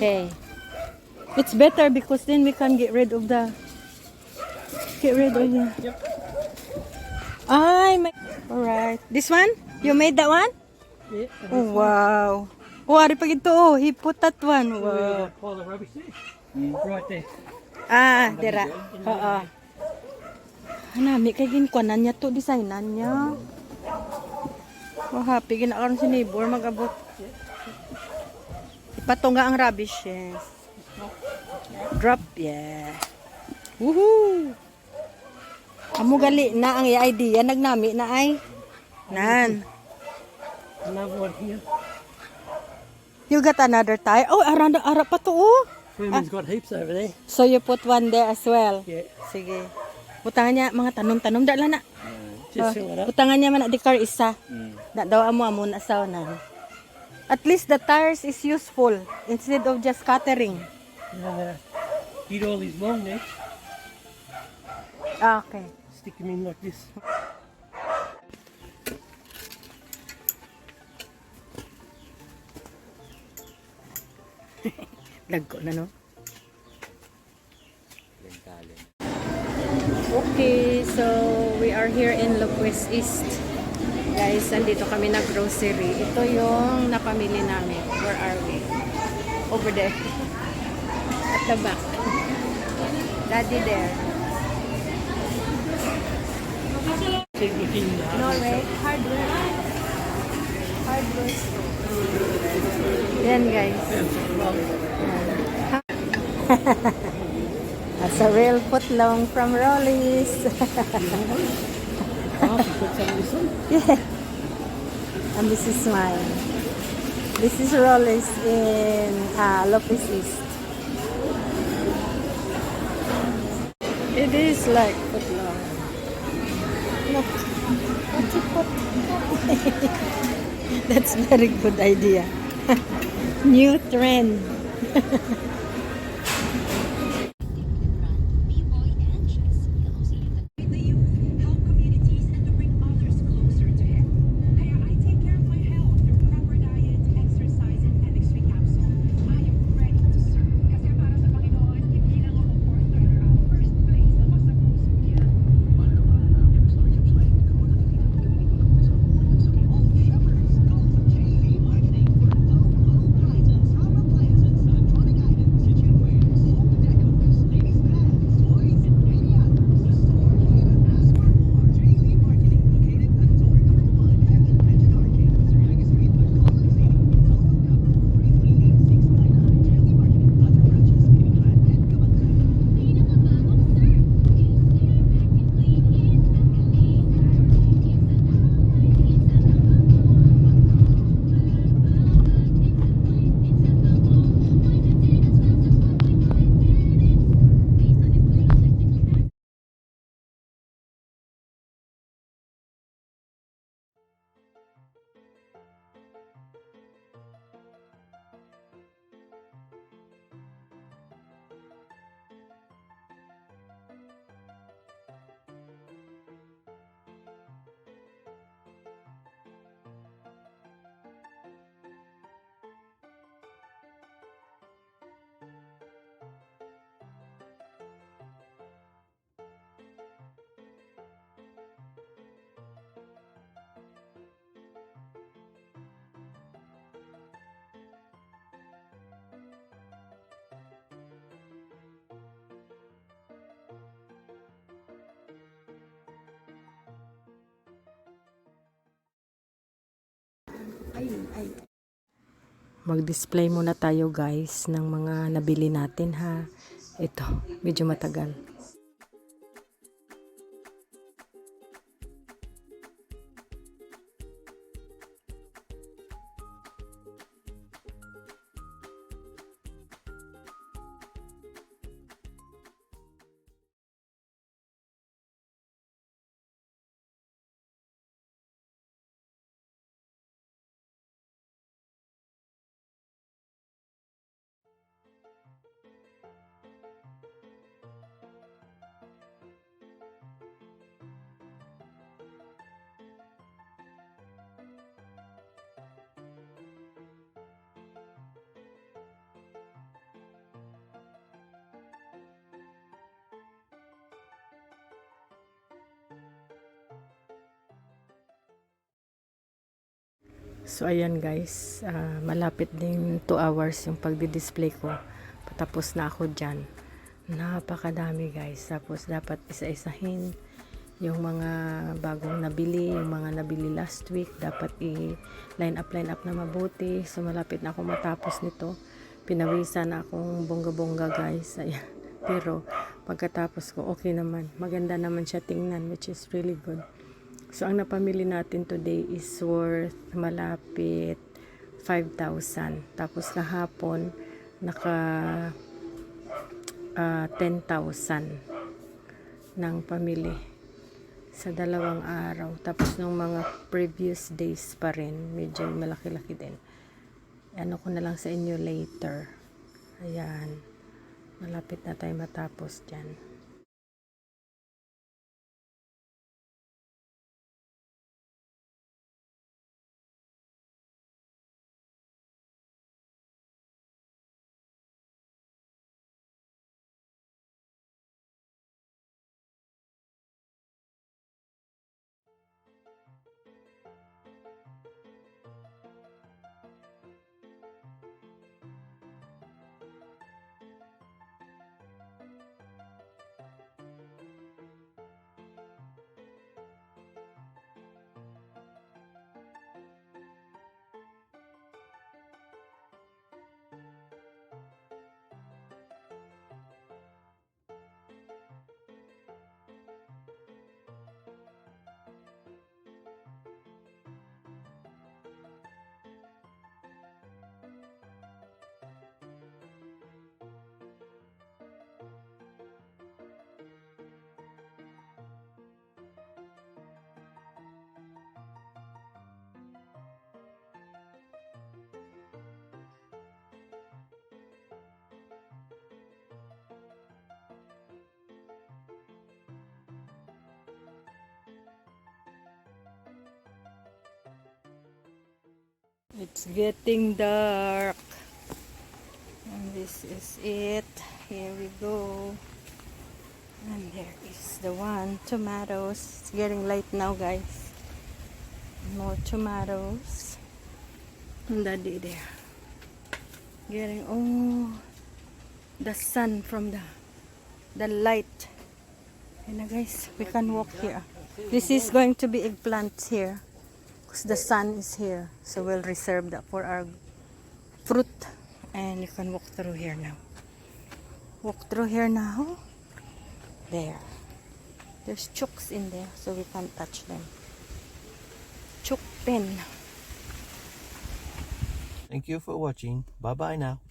Okay. It's better because then we can get rid of the... Yep. Ay, my... Alright. This one? You made that one? Yeah. Oh, wow. Oh, ari pag ito, oh. He put that one. Wow. Pile of rubbish there. Right there. Ah, dira. Oo. Hanami kay ginkuanan niya to, designan niya. Oh, happy ginakaroon si neighbor mag-abot. Ipatunga ang rubbish, yes. Drop, yeah. Woohoo! Amo gali na ang idea nagnami na ay. Nan. Another one here. You got another tire? Oh, ara pa to, oh. Herman's got heaps over there. So you put one there as well? Yeah. Sige. Butangan niya mga tanom-tanom dala na. Just fill it up. Butangan niya man di car isa. Da daw amo na saw na. At least the tires is useful instead of just scattering. Get all these long necks, Ah, okay. stick them in like this. Lagko na, no? Okay, so we are here in Lopez East. Guys, andito kami na grocery. Ito yung napamili namin. Where are we? Over there. At the back. Daddy there. Keep looking. No, right? Hardware. Hardware store. Yan, guys. That's a real footlong from Rollies. Oh, you put some of this on. Yeah. And this is mine. This is Rollies in Lopez East. It is like footlong. Look. What's it put? That's very good idea. New trend. Mag-display muna tayo guys ng mga nabili natin ha. Ito, medyo matagal. So ayan guys, malapit din 2 hours yung pagdi-display ko. Patapos na ako dyan. Napakadami guys. Tapos dapat isa-isahin yung mga bagong nabili, yung mga nabili last week. Dapat line up na mabuti. So malapit na ako matapos nito. Pinawisan na akong bongga-bongga guys. Ayan. Pero pagkatapos ko, okay naman. Maganda naman siya tingnan, which is really good. So, ang napamili natin today is worth malapit 5,000. Tapos kahapon, naka 10,000 ng pamili sa 2 araw. Tapos nung mga previous days pa rin, medyo malaki-laki din. Ano ko na lang sa inyo later. Ayan. Malapit na tayo matapos dyan. It's getting dark. And this is it. Here we go. And there is the one. Tomatoes. It's getting late now, guys. More tomatoes. And daddy there. Getting, oh, the sun from the light. And guys, we can walk here. This is going to be eggplants here. Because the sun is here. So we'll reserve that for our fruit. And you can walk through here now. Walk through here now. There. There's chooks in there. So we can't touch them. Chook pen. Thank you for watching. Bye bye now.